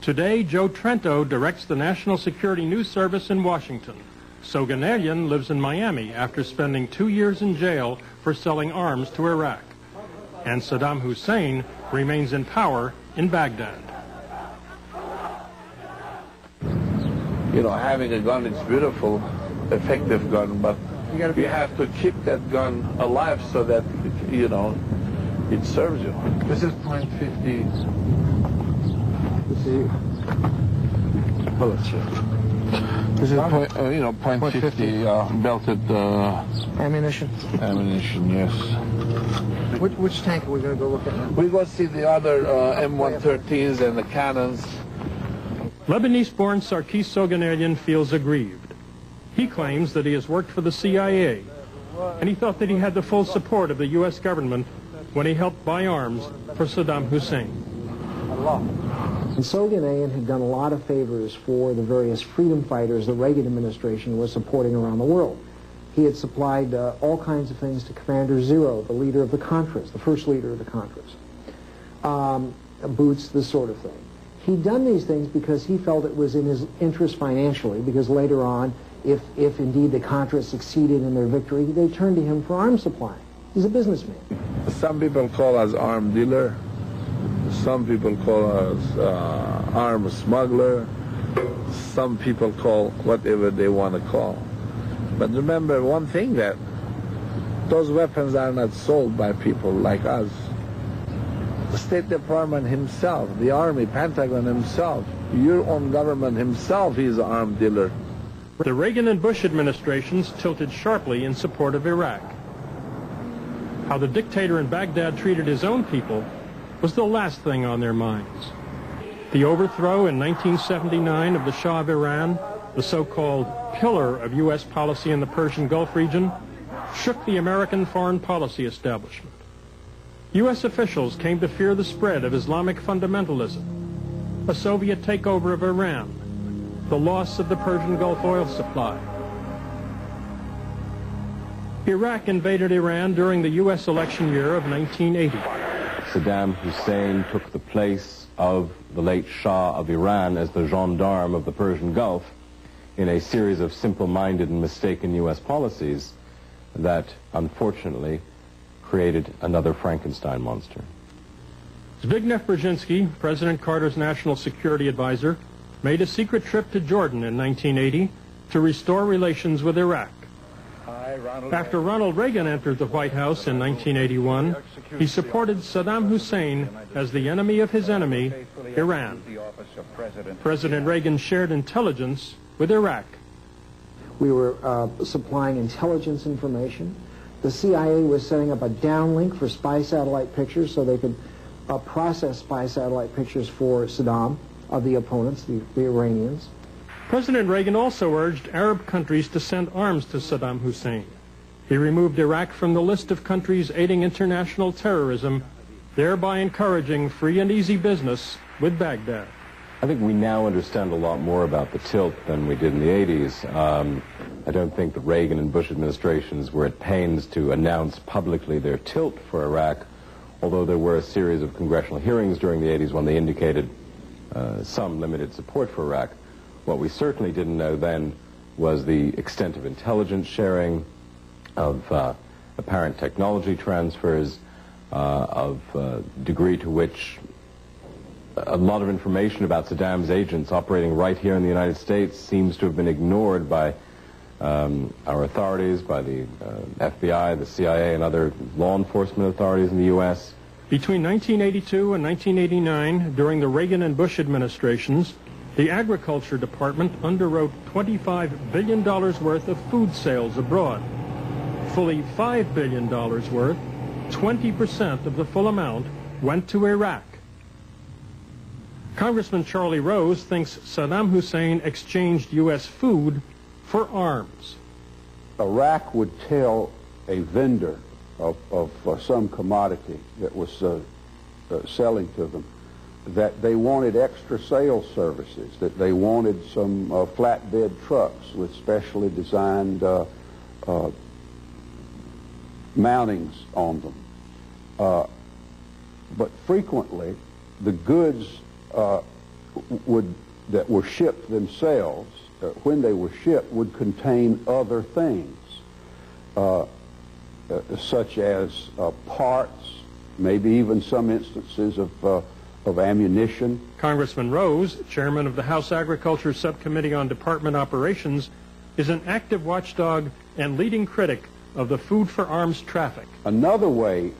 Today, Joe Trento directs the National Security News Service in Washington. Soganelian lives in Miami after spending 2 years in jail for selling arms to Iraq. And Saddam Hussein remains in power in Baghdad. You know, having a gun is beautiful, effective gun, but you have to keep that gun alive so that, you know, it serves you. This is .50. Bullet shell. This is .50 belted ammunition. Ammunition, yes. Which tank are we going to go look at now? We go see the other M113s and the cannons. Lebanese-born Sarkis Soganelian feels aggrieved. He claims that he has worked for the CIA, and he thought that he had the full support of the U.S. government when he helped buy arms for Saddam Hussein. And Soganelian had done a lot of favors for the various freedom fighters the Reagan administration was supporting around the world. He had supplied all kinds of things to Commander Zero, the leader of the Contras, the first leader of the Contras. Boots, this sort of thing. He'd done these things because he felt it was in his interest financially, because later on, if indeed the Contras succeeded in their victory, they turned to him for arms supply. He's a businessman. Some people call us arm dealer. Some people call us arms smuggler. Some people call whatever they want to call. But remember one thing, that those weapons are not sold by people like us. The State Department himself, the Army, Pentagon himself, your own government himself, he's an arms dealer. The Reagan and Bush administrations tilted sharply in support of Iraq. How the dictator in Baghdad treated his own people was the last thing on their minds. The overthrow in 1979 of the Shah of Iran, the so-called pillar of U.S. policy in the Persian Gulf region, shook the American foreign policy establishment. U.S. officials came to fear the spread of Islamic fundamentalism, a Soviet takeover of Iran, the loss of the Persian Gulf oil supply. Iraq invaded Iran during the U.S. election year of 1980. Saddam Hussein took the place of the late Shah of Iran as the gendarme of the Persian Gulf in a series of simple-minded and mistaken U.S. policies that, unfortunately, created another Frankenstein monster. Zbigniew Brzezinski, President Carter's national security advisor, made a secret trip to Jordan in 1980 to restore relations with Iraq. After Ronald Reagan entered the White House in 1981, he supported Saddam Hussein as the enemy of his enemy, Iran. President Reagan shared intelligence with Iraq. We were supplying intelligence information. The CIA was setting up a downlink for spy satellite pictures so they could process spy satellite pictures for Saddam of the opponents, the Iranians. President Reagan also urged Arab countries to send arms to Saddam Hussein. He removed Iraq from the list of countries aiding international terrorism, thereby encouraging free and easy business with Baghdad. I think we now understand a lot more about the tilt than we did in the 80s. I don't think the Reagan and Bush administrations were at pains to announce publicly their tilt for Iraq, although there were a series of congressional hearings during the 80s when they indicated some limited support for Iraq. What we certainly didn't know then was the extent of intelligence sharing, of apparent technology transfers, of degree to which a lot of information about Saddam's agents operating right here in the United States seems to have been ignored by our authorities, by the FBI, the CIA, and other law enforcement authorities in the U.S. Between 1982 and 1989, during the Reagan and Bush administrations, the Agriculture Department underwrote $25 billion worth of food sales abroad. Fully $5 billion worth, 20% of the full amount, went to Iraq. Congressman Charlie Rose thinks Saddam Hussein exchanged U.S. food for arms. Iraq would tell a vendor of some commodity that was selling to them that they wanted extra sales services, that they wanted some flatbed trucks with specially designed mountings on them. But frequently, the goods that were shipped themselves, when they were shipped, would contain other things, such as parts, maybe even some instances of ammunition. Congressman Rose, chairman of the House Agriculture Subcommittee on Department Operations, is an active watchdog and leading critic of the food for arms traffic. Another way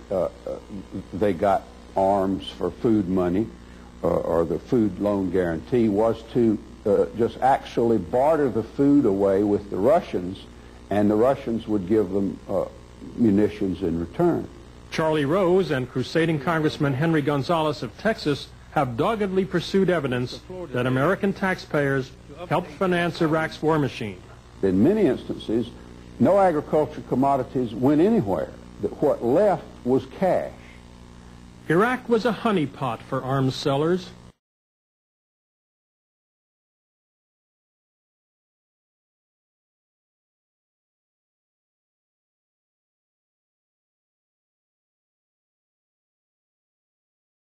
they got arms for food money, or the food loan guarantee, was to just actually barter the food away with the Russians, and the Russians would give them munitions in return. Charlie Rose and crusading Congressman Henry Gonzalez of Texas have doggedly pursued evidence that American taxpayers helped finance Iraq's war machine. In many instances, no agricultural commodities went anywhere. That what left was cash. Iraq was a honeypot for arms sellers.